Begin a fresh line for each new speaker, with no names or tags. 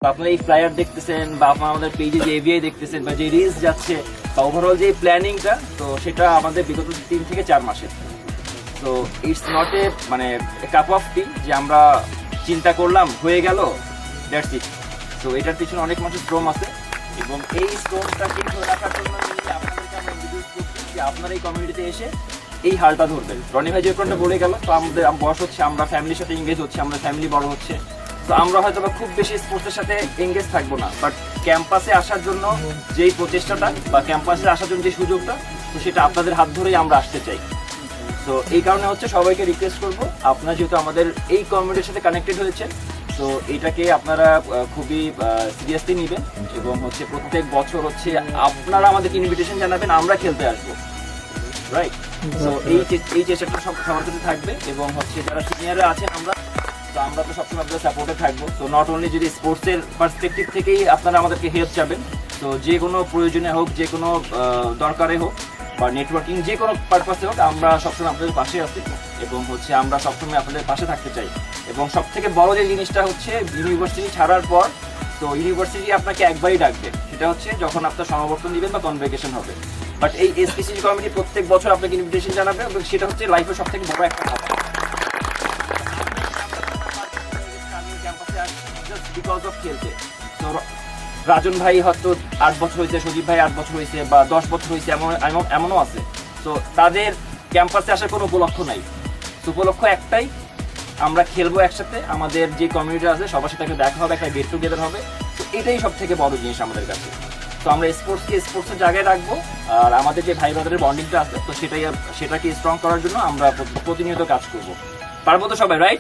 আপনারা এই ফ্লায়ার দেখতেছেন বা আপনারা আমাদের পেজে যে এভিআই দেখতেছেন বা যে রিলস যাচ্ছে বা ওভারঅল যে প্ল্যানিংটা, তো সেটা আমাদের বিগত 3 থেকে 4 মাসের। তো ইটস নট এ মানে কাপ অফ টি যে আমরা চিন্তা করলাম হয়ে গেল, দ্যাটস ইট। তো এটার পিছনে অনেক মাসের শ্রম আছে এবং এই শ্রমটাকে ধরে রাখার জন্য আপনাদেরকে আমরা ইন্ট্রোডিউস করছি যে আপনারা এই কমিউনিটিতে এসে এই হালটা ধরবেন। রনি ভাই যে কোনটা বলে গেল, তো আমাদের বয়স হচ্ছে, আমরা ফ্যামিলির সাথে এঙ্গেজ হচ্ছে, আমরা ফ্যামিলি বড় হচ্ছে, তো আমরা হয়তো খুব বেশি স্পোর্টসের সাথে এঙ্গেজ থাকবো না, বাট ক্যাম্পাসে আসার জন্য যেই প্রচেষ্টাটা বা ক্যাম্পাসে আসার জন্য যে সুযোগটা, তো সেটা আপনাদের হাত ধরেই আমরা আসতে চাই। তো এই কারণে হচ্ছে সবাইকে রিকোয়েস্ট করবো, আপনারা যেহেতু আমাদের এই কমিউনিটির সাথে কানেক্টেড হয়েছেন, তো এটাকে আপনারা খুবই সিরিয়াসলি নেবেন এবং হচ্ছে প্রত্যেক বছর হচ্ছে আপনারা আমাদেরকে ইনভিটেশন জানাবেন, আমরা খেলতে আসবো, রাইট? তো এই চেষ্টাটা সবার কাছে থাকবে এবং হচ্ছে যারা সিনিয়ররা আছেন আমরা তো সবসময় আপনাদের সাপোর্টে থাকবো। তো নট অনলি যদি স্পোর্টসের পার্সপেক্টিভ থেকেই আপনারা আমাদেরকে হেল্প চাবেন, তো যে কোনো প্রয়োজনে হোক, যে কোনো দরকারে হোক বা নেটওয়ার্কিং যে কোনো পারপাসে হোক, আমরা সবসময় আপনাদের পাশে আছি এবং হচ্ছে আমরা সবসময় আপনাদের পাশে থাকতে চাই। এবং সব থেকে বড় যে জিনিসটা হচ্ছে, ইউনিভার্সিটি ছাড়ার পর তো ইউনিভার্সিটি আপনাকে একবারই ডাকবে, সেটা হচ্ছে যখন আপনার সমাবর্তন দিবেন বা কনভোকেশন হবে। বাট এই এসপিসি কমিটি প্রত্যেক বছর আপনাকে ইনভিটেশন জানাবে এবং সেটা হচ্ছে লাইফের সব থেকে বড় একটা কথা। বিকজ অফ খেলতে, তো রাজন ভাই হয়তো 8 বছর হয়েছে, সজীব ভাই 8 বছর হয়েছে বা 10 বছর হয়েছে, এমনও আছে। তো তাদের ক্যাম্পাসে আসার কোনো উপলক্ষ নাই, উপলক্ষ একটাই, আমরা খেলবো একসাথে, আমাদের যে কমিউনিটি আছে সবার সাথে দেখা হবে, একটা গেট টুগেদার হবে। তো এটাই সব থেকে বড় জিনিস আমাদের কাছে। তো আমরা স্পোর্টসের জায়গায় রাখবো, আর আমাদের যে ভাই ব্রাদারের বন্ডিংটা আছে, তো সেটাকে স্ট্রং করার জন্য আমরা প্রতিনিয়ত কাজ করবো। পারবো তো সবাই, রাইট?